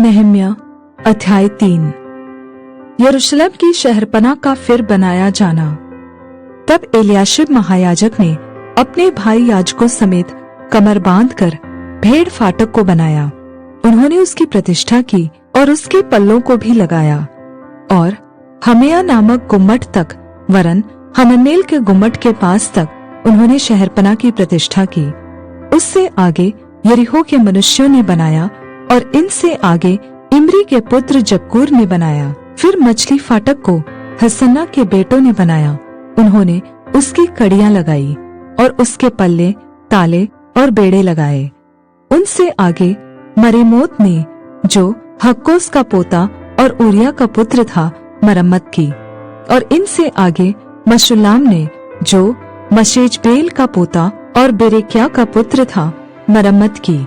नहम्याह अध्याय 3। यरूशलेम की शहरपनाह का फिर बनाया जाना। तब एलियाशिब महायाजक ने अपने भाई याजकों समेत कमर बांधकर भेड़ फाटक को बनाया। उन्होंने उसकी प्रतिष्ठा की और उसके पल्लों को भी लगाया और हमेया नामक गुम्मट तक वरन हननेल के गुम्मट के पास तक उन्होंने शहरपनाह की प्रतिष्ठा की। उससे आगे यरीहो के मनुष्यों ने बनाया और इनसे आगे इम्री के पुत्र जक्कूर ने बनाया। फिर मछली फाटक को हसन्ना के बेटों ने बनाया। उन्होंने उसकी कड़ियां लगाई और उसके पल्ले, ताले और बेड़े लगाए। उनसे आगे मरेमोत ने, जो हक्कोस का पोता और ऊरिया का पुत्र था, मरम्मत की। और इनसे आगे मशुल्लाम ने, जो मशेजबेल का पोता और बेरेक्या का पुत्र था, मरम्मत की।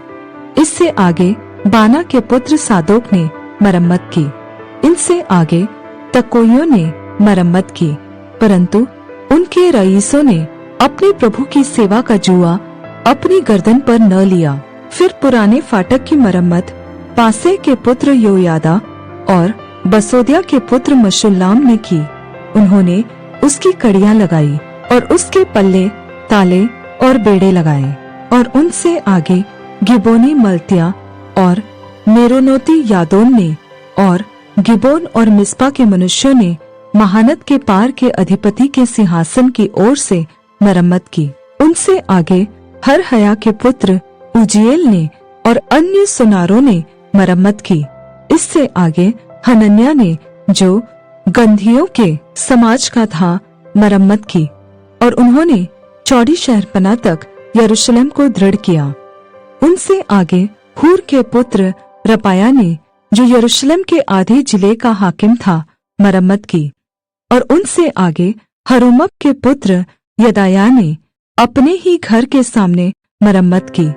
इससे आगे बाना के पुत्र सादोक ने मरम्मत की। इनसे आगे तकोइयों ने मरम्मत की, परंतु उनके रईसों ने अपने प्रभु की सेवा का जुआ अपनी गर्दन पर न लिया। फिर पुराने फाटक की मरम्मत पासे के पुत्र योयादा और बसोदिया के पुत्र मशुल्लाम ने की। उन्होंने उसकी कड़ियां लगाई और उसके पल्ले, ताले और बेड़े लगाए। और उनसे आगे गिबोनी मल्तिया और मेरोनोती यादोन ने और गिबोन और मिस्पा के मनुष्यों ने महानद के पार के अधिपति के सिंहासन की ओर से मरम्मत की। उनसे आगे हरहया के पुत्र उजिएल ने और अन्य सुनारों ने मरम्मत की। इससे आगे हनन्याह ने, जो गंधियों के समाज का था, मरम्मत की। और उन्होंने चौड़ी शहरपनाह तक यरूशलेम को दृढ़ किया। उनसे आगे हूर के पुत्र रपाया ने, जो यरूशलेम के आधे जिले का हाकिम था, मरम्मत की। और उनसे आगे हरुमप के पुत्र यदाया ने अपने ही घर के सामने मरम्मत की।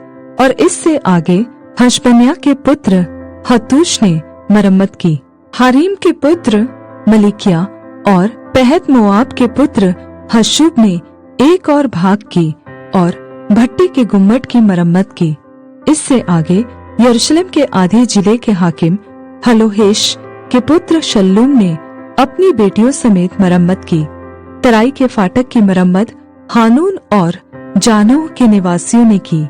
और इससे आगे हशबन्याह के पुत्र हतूश ने मरम्मत की। हारीम के पुत्र मलिकिया और पहत मोआब के पुत्र हशूब ने एक और भाग की और भट्टी के गुम्मट की मरम्मत की। इससे आगे यरूशलेम के आधे जिले के हाकिम हलोहेश के पुत्र शल्लूम ने अपनी बेटियों समेत मरम्मत की। तराई के फाटक की मरम्मत हानून और जानोह के निवासियों ने की।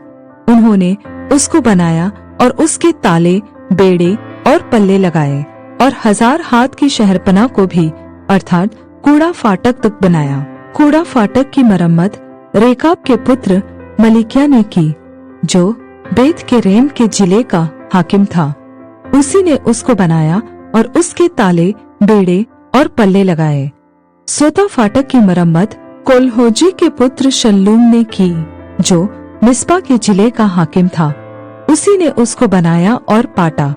उन्होंने उसको बनाया और उसके ताले, बेड़े और पल्ले लगाए और 1000 हाथ की शहरपनाह को भी अर्थात कूड़ा फाटक तक बनाया। कूड़ा फाटक की मरम्मत रेकाब के पुत्र मलिकिया ने की, जो बेत के रेम के जिले का हाकिम था। उसी ने उसको बनाया और उसके ताले, बेड़े और पल्ले लगाए। सोता फाटक की मरम्मत कोलहोजी के पुत्र शल्लूम ने की, जो मिस्पा के जिले का हाकिम था। उसी ने उसको बनाया और पाटा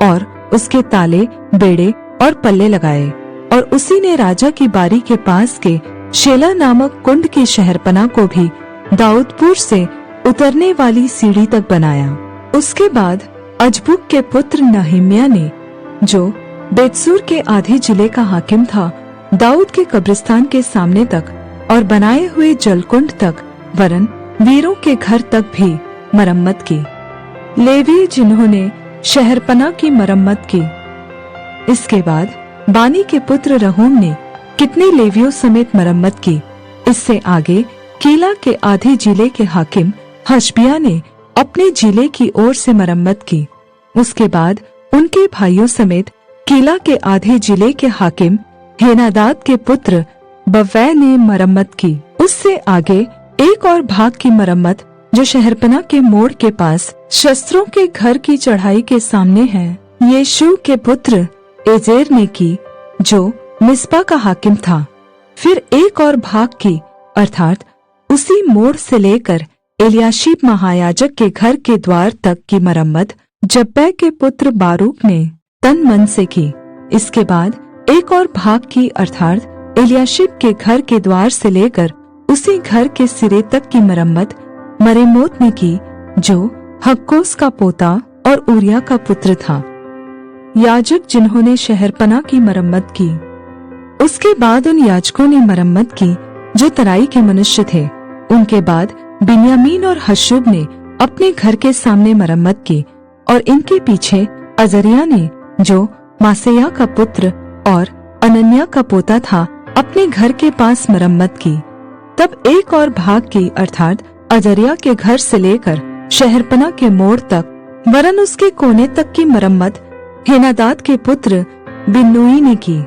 और उसके ताले, बेड़े और पल्ले लगाए। और उसी ने राजा की बारी के पास के शेला नामक कुंड की शहरपनाह को भी दाऊदपुर से उतरने वाली सीढ़ी तक बनाया। उसके बाद अजबुक के पुत्र नहम्याह ने, जो बेतसूर के आधे जिले का हाकिम था, दाऊद के कब्रिस्तान के सामने तक और बनाए हुए जलकुंड तक वरन वीरों के घर तक भी मरम्मत की। लेवी जिन्होंने शहरपनाह की मरम्मत की। इसके बाद बानी के पुत्र रहूम ने कितने लेवियों समेत मरम्मत की। इससे आगे कीला के आधे जिले के हाकिम हशबिया ने अपने जिले की ओर से मरम्मत की। उसके बाद उनके भाइयों समेत कीला के आधे जिले के हाकिम हेनादाद के पुत्र बव्वै ने मरम्मत की। उससे आगे एक और भाग की मरम्मत, जो शहरपनाह के मोड़ के पास शस्त्रों के घर की चढ़ाई के सामने है, यीशु के पुत्र एजेर ने की, जो मिस्पा का हाकिम था। फिर एक और भाग की अर्थात उसी मोड़ से लेकर एलियाशीब महायाजक के घर के द्वार तक की मरम्मत जब्बै के पुत्र बारूक ने तन मन से की। इसके बाद एक और भाग की अर्थात एलियाशीब के घर के द्वार से लेकर उसी घर के सिरे तक की मरम्मत मरेमोत ने की, जो हक्कोस का पोता और ऊरिया का पुत्र था। याजक जिन्होंने शहरपनाह की मरम्मत की। उसके बाद उन याजकों ने मरम्मत की जो तराई के मनुष्य थे। उनके बाद बिन्यामीन और हशूब ने अपने घर के सामने मरम्मत की और इनके पीछे अजरिया ने, जो मासेया का पुत्र और अनन्या का पोता था, अपने घर के पास मरम्मत की। तब एक और भाग की अर्थात अजरिया के घर से लेकर शहरपना के मोड़ तक वरन उसके कोने तक की मरम्मत हेनादाद के पुत्र बिन्नुई ने की।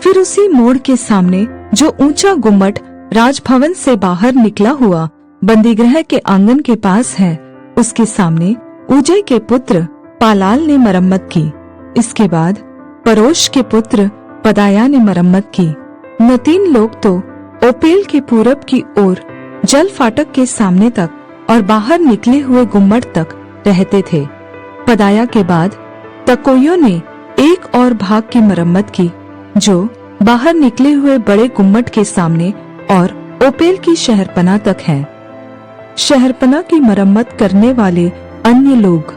फिर उसी मोड़ के सामने जो ऊंचा गुम्मट राजभवन से बाहर निकला हुआ बंदीगृह के आंगन के पास है, उसके सामने उजय के पुत्र पालाल ने मरम्मत की। इसके बाद परोश के पुत्र पदाया ने मरम्मत की। न तीन लोग तो ओपेल के पूरब की ओर जल फाटक के सामने तक और बाहर निकले हुए गुम्मट तक रहते थे। पदाया के बाद तकोइयों ने एक और भाग की मरम्मत की, जो बाहर निकले हुए बड़े गुम्मट के सामने और ओपेल की शहरपना तक है। शहरपना की मरम्मत करने वाले अन्य लोग।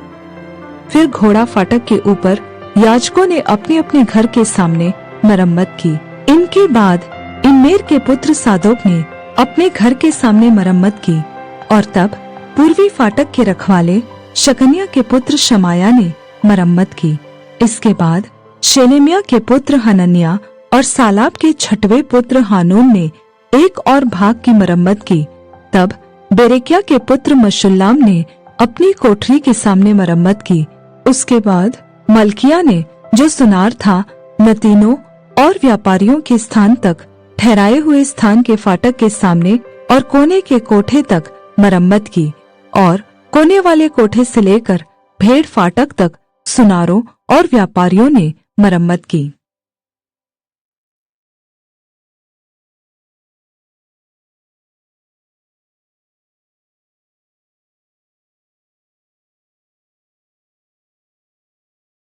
फिर घोड़ा फाटक के ऊपर याजकों ने अपने अपने घर के सामने मरम्मत की। इनके बाद इम्मेर के पुत्र सादोक ने अपने घर के सामने मरम्मत की, और तब पूर्वी फाटक के रखवाले शकनिया के पुत्र शमाया ने मरम्मत की। इसके बाद शेलेमिया के पुत्र हनन्या और सालाब के छठवें पुत्र हानून ने एक और भाग की मरम्मत की। तब बेरेकिया के पुत्र मशुल्लाम ने अपनी कोठरी के सामने मरम्मत की। उसके बाद मलकिया ने, जो सुनार था, नतीनों और व्यापारियों के स्थान तक ठहराए हुए स्थान के फाटक के सामने और कोने के कोठे तक मरम्मत की, और कोने वाले कोठे से लेकर भेड़ फाटक तक सुनारों और व्यापारियों ने मरम्मत की।